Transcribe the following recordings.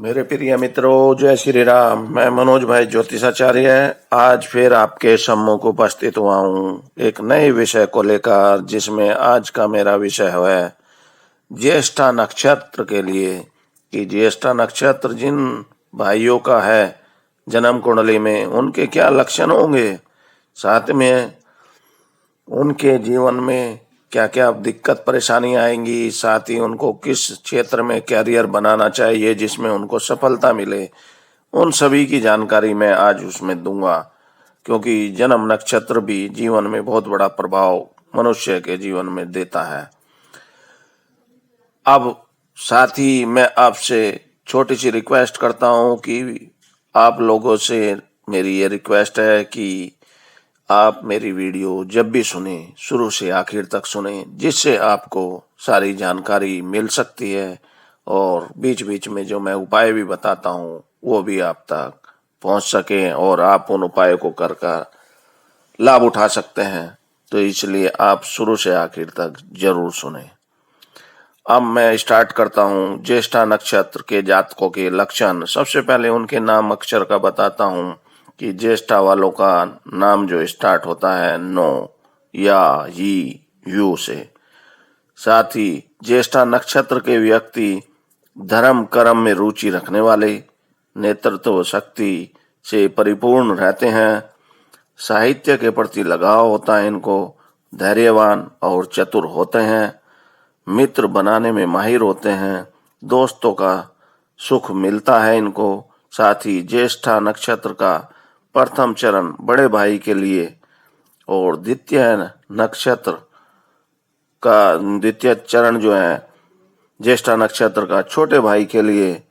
मेरे प्रिय मित्रों, जय श्री राम। मैं मनोज भाई ज्योतिषाचार्य आज फिर आपके सम्मुख उपस्थित हुआ हूँ एक नए विषय को लेकर, जिसमें आज का मेरा विषय है ज्येष्ठा नक्षत्र के लिए। कि ज्येष्ठा नक्षत्र जिन भाइयों का है जन्म कुंडली में, उनके क्या लक्षण होंगे, साथ में उनके जीवन में क्या क्या दिक्कत परेशानी आएंगी, साथ ही उनको किस क्षेत्र में कैरियर बनाना चाहिए जिसमें उनको सफलता मिले, उन सभी की जानकारी मैं आज उसमें दूंगा। क्योंकि जन्म नक्षत्र भी जीवन में बहुत बड़ा प्रभाव मनुष्य के जीवन में देता है। अब साथ ही मैं आपसे छोटी सी रिक्वेस्ट करता हूं कि आप लोगों से मेरी ये रिक्वेस्ट है कि आप मेरी वीडियो जब भी सुने शुरू से आखिर तक सुने, जिससे आपको सारी जानकारी मिल सकती है और बीच बीच में जो मैं उपाय भी बताता हूँ वो भी आप तक पहुँच सके और आप उन उपायों को कर लाभ उठा सकते हैं। तो इसलिए आप शुरू से आखिर तक जरूर सुने। अब मैं स्टार्ट करता हूँ ज्येष्ठा नक्षत्र के जातकों के लक्षण। सबसे पहले उनके नाम अक्षर का बताता हूँ कि ज्येष्ठा वालों का नाम जो स्टार्ट होता है नो या ही यू से। साथ ही ज्येष्ठा नक्षत्र के व्यक्ति धर्म कर्म में रुचि रखने वाले, नेतृत्व शक्ति से परिपूर्ण रहते हैं, साहित्य के प्रति लगाव होता है इनको, धैर्यवान और चतुर होते हैं, मित्र बनाने में माहिर होते हैं, दोस्तों का सुख मिलता है इनको। साथ ही ज्येष्ठा नक्षत्र का प्रथम चरण बड़े भाई के लिए और द्वितीय चरण जो है ज्येष्ठा नक्षत्र का छोटे भाई के लिए,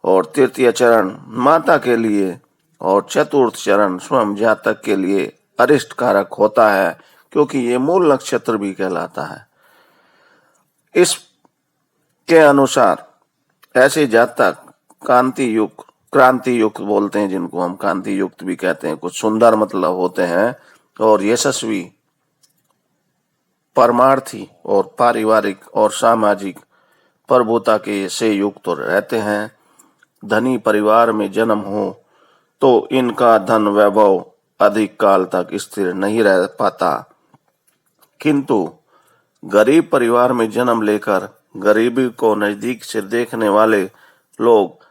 और तृतीय चरण माता के लिए, और चतुर्थ चरण स्वयं जातक के लिए अरिष्ट कारक होता है, क्योंकि ये मूल नक्षत्र भी कहलाता है। इस के अनुसार ऐसे जातक क्रांति युक्त बोलते हैं, जिनको हम कांति युक्त भी कहते हैं, कुछ सुंदर मतलब होते हैं, और यशस्वी, परमार्थी और पारिवारिक और सामाजिक प्रभुता के से युक्त रहते हैं। धनी परिवार में जन्म हो तो इनका धन वैभव अधिक काल तक स्थिर नहीं रह पाता, किंतु गरीब परिवार में जन्म लेकर गरीबी को नजदीक से देखने वाले लोग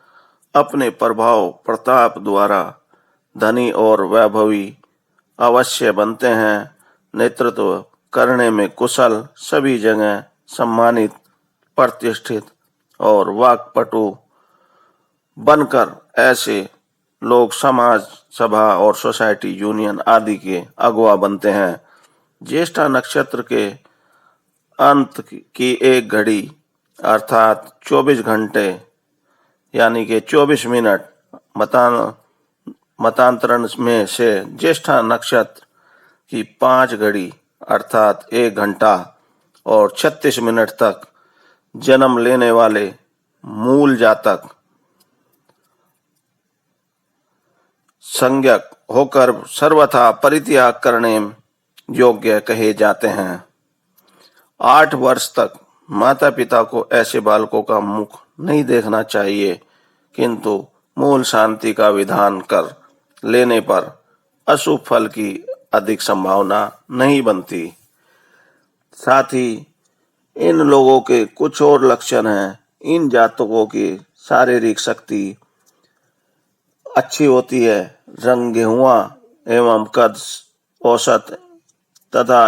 अपने प्रभाव प्रताप द्वारा धनी और वैभवी अवश्य बनते हैं। नेतृत्व करने में कुशल, सभी जगह सम्मानित, प्रतिष्ठित और वाक्पटु बनकर ऐसे लोग समाज, सभा और सोसाइटी, यूनियन आदि के अगुवा बनते हैं। ज्येष्ठा नक्षत्र के अंत की एक घड़ी अर्थात 24 घंटे यानी कि 24 मिनट मतांतरण में से ज्येष्ठा नक्षत्र की 5 घड़ी अर्थात 1 घंटा और 36 मिनट तक जन्म लेने वाले मूल जातक संज्ञक होकर सर्वथा परित्याग करने योग्य कहे जाते हैं। 8 वर्ष तक माता पिता को ऐसे बालकों का मुख नहीं देखना चाहिए, किंतु मूल शांति का विधान कर लेने पर अशुभ फल की अधिक संभावना नहीं बनती। साथ ही इन लोगों के कुछ और लक्षण हैं। इन जातकों की शारीरिक शक्ति अच्छी होती है, रंग गेहुआ एवं कद औसत, तथा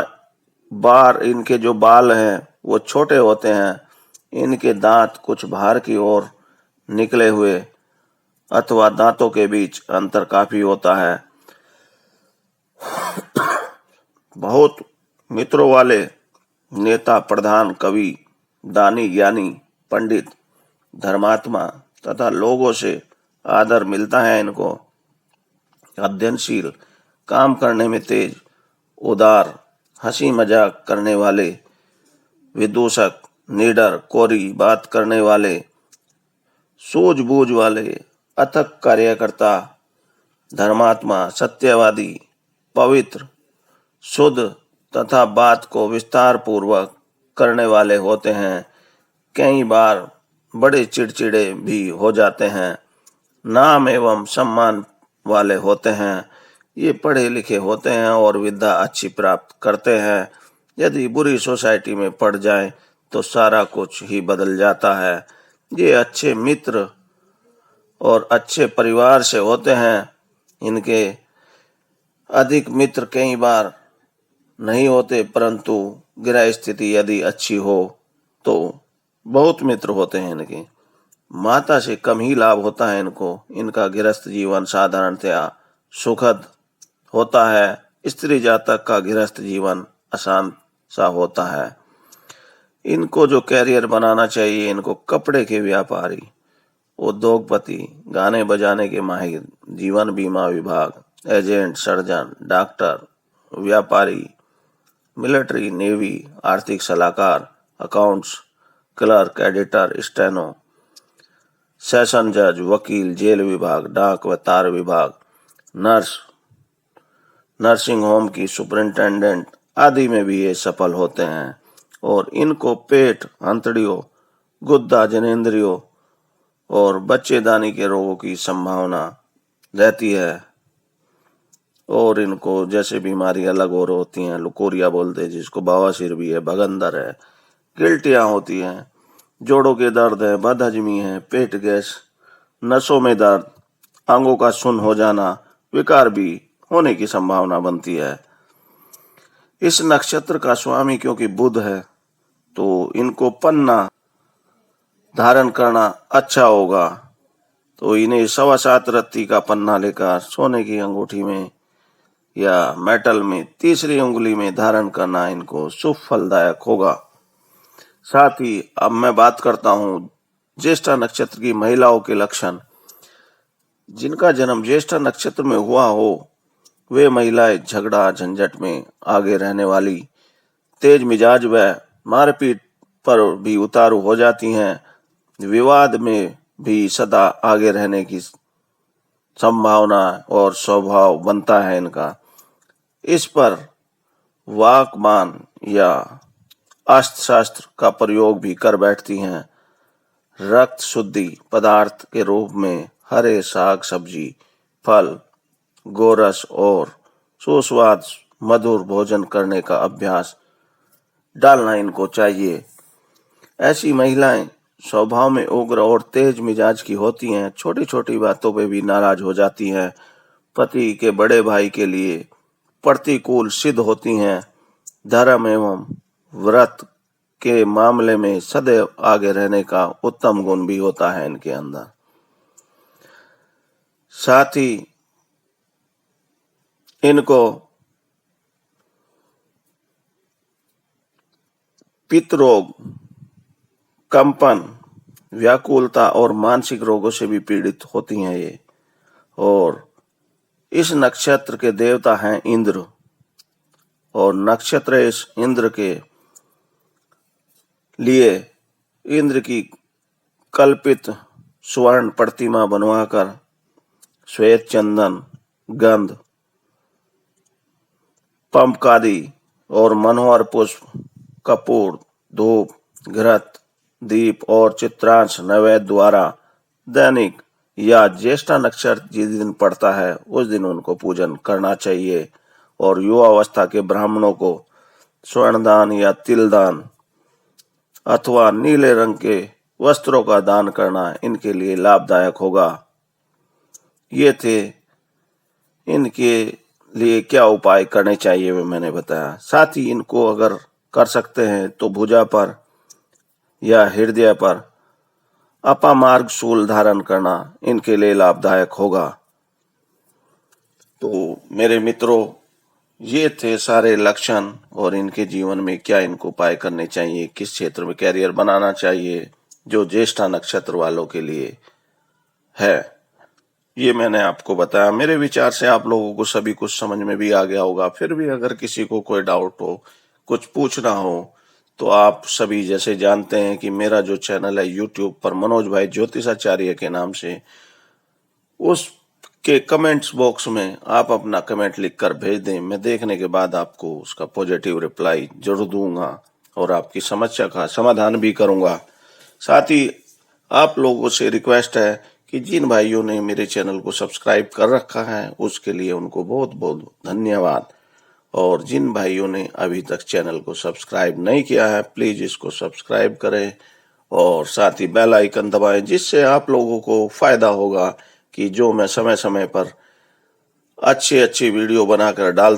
इनके जो बाल हैं वो छोटे होते हैं। इनके दांत कुछ बाहर की ओर निकले हुए अथवा दांतों के बीच अंतर काफी होता है। बहुत मित्रों वाले नेता, प्रधान, कवि, दानी, ज्ञानी, पंडित, धर्मात्मा तथा लोगों से आदर मिलता है इनको। अध्ययनशील, काम करने में तेज, उदार, हंसी मजाक करने वाले, विदूषक, निडर, कोरी बात करने वाले, सूझबूझ वाले, अथक कार्यकर्ता, धर्मात्मा, सत्यवादी, पवित्र, शुद्ध तथा बात को विस्तार पूर्वक करने वाले होते हैं। कई बार बड़े चिड़चिड़े भी हो जाते हैं। नाम एवं सम्मान वाले होते हैं। ये पढ़े लिखे होते हैं और विद्या अच्छी प्राप्त करते हैं। यदि बुरी सोसाइटी में पड़ जाए तो सारा कुछ ही बदल जाता है। ये अच्छे मित्र और अच्छे परिवार से होते हैं। इनके अधिक मित्र कई बार नहीं होते, परंतु गृह स्थिति यदि अच्छी हो तो बहुत मित्र होते हैं इनके। माता से कम ही लाभ होता है इनको। इनका गृहस्थ जीवन साधारणतया सुखद होता है। स्त्री जातक का गृहस्थ जीवन आसान सा होता है। इनको जो कैरियर बनाना चाहिए, इनको कपड़े के व्यापारी, उद्योगपति, गाने बजाने के माहिर, जीवन बीमा विभाग, एजेंट, सर्जन, डॉक्टर, व्यापारी, मिलिट्री, नेवी, आर्थिक सलाहकार, accounts, clerk, editor, steno, session जज, वकील, जेल विभाग, डाक व तार विभाग, नर्स, नर्सिंग होम की सुपरिंटेंडेंट आदि में भी ये सफल होते हैं। और इनको पेट, अंतड़ियों, गुद्दा, जनेंद्रियों और बच्चेदानी के रोगों की संभावना रहती है। और इनको जैसे बीमारी अलग और होती हैं, लुकोरिया बोलते हैं जिसको, बवासीर भी है, भगंदर है, गिल्टियां होती हैं, जोड़ों के दर्द है, बदहजमी है, पेट गैस, नसों में दर्द, अंगों का सुन्न हो जाना, विकार भी होने की संभावना बनती है। इस नक्षत्र का स्वामी क्योंकि बुध है तो इनको पन्ना धारण करना अच्छा होगा। तो इन्हें 7.25 रत्ती का पन्ना लेकर सोने की अंगूठी में या मेटल में तीसरी उंगली में धारण करना इनको शुभ फलदायक होगा। साथ ही अब मैं बात करता हूँ ज्येष्ठा नक्षत्र की महिलाओं के लक्षण। जिनका जन्म ज्येष्ठा नक्षत्र में हुआ हो वे महिलाएं झगड़ा झंझट में आगे रहने वाली, तेज मिजाज व मारपीट पर भी उतारू हो जाती हैं। विवाद में भी सदा आगे रहने की संभावना और स्वभाव बनता है इनका। इस पर वाकबान या अस्त्र शस्त्र का प्रयोग भी कर बैठती हैं। रक्त शुद्धि पदार्थ के रूप में हरे साग सब्जी, फल, गोरस और सुस्वाद मधुर भोजन करने का अभ्यास डालना इनको चाहिए। ऐसी महिलाएं स्वभाव में उग्र और तेज मिजाज की होती हैं। छोटी छोटी बातों पे भी नाराज हो जाती हैं। पति के बड़े भाई के लिए प्रतिकूल सिद्ध होती हैं। धर्म एवं व्रत के मामले में सदैव आगे रहने का उत्तम गुण भी होता है इनके अंदर। साथ ही इनको पित्त रोग, कंपन, व्याकुलता और मानसिक रोगों से भी पीड़ित होती हैं ये। और इस नक्षत्र के देवता हैं इंद्र। और नक्षत्र इस इंद्र के लिए इंद्र की कल्पित स्वर्ण प्रतिमा बनवाकर श्वेत चंदन, गंध, पंपकादि और मनोहर पुष्प, कपूर, धूप, घृत, दीप और चित्रांश नैवेद्य द्वारा दैनिक या ज्येष्ठा नक्षत्र जिस दिन पड़ता है उस दिन उनको पूजन करना चाहिए। और युवा अवस्था के ब्राह्मणों को स्वर्णदान या तिलदान अथवा नीले रंग के वस्त्रों का दान करना इनके लिए लाभदायक होगा। ये थे इनके लिए क्या उपाय करने चाहिए वे मैंने बताया। साथ ही इनको अगर कर सकते हैं तो भुजा पर या हृदय पर अपामार्ग शूल धारण करना इनके लिए लाभदायक होगा। तो मेरे मित्रों, ये थे सारे लक्षण और इनके जीवन में क्या इनको उपाय करने चाहिए, किस क्षेत्र में कैरियर बनाना चाहिए जो ज्येष्ठा नक्षत्र वालों के लिए है, ये मैंने आपको बताया। मेरे विचार से आप लोगों को सभी कुछ समझ में भी आ गया होगा। फिर भी अगर किसी को कोई डाउट हो, कुछ पूछना हो, तो आप सभी जैसे जानते हैं कि मेरा जो चैनल है यूट्यूब पर मनोज भाई ज्योतिषाचार्य के नाम से, उसके कमेंट्स बॉक्स में आप अपना कमेंट लिखकर भेज दें। मैं देखने के बाद आपको उसका पॉजिटिव रिप्लाई जरूर दूंगा और आपकी समस्या का समाधान भी करूंगा। साथ ही आप लोगों से रिक्वेस्ट है कि जिन भाइयों ने मेरे चैनल को सब्सक्राइब कर रखा है उसके लिए उनको बहुत बहुत धन्यवाद, और जिन भाइयों ने अभी तक चैनल को सब्सक्राइब नहीं किया है प्लीज इसको सब्सक्राइब करें और साथ ही बेल आइकन दबाएं, जिससे आप लोगों को फायदा होगा कि जो मैं समय समय पर अच्छी अच्छी वीडियो बनाकर डाल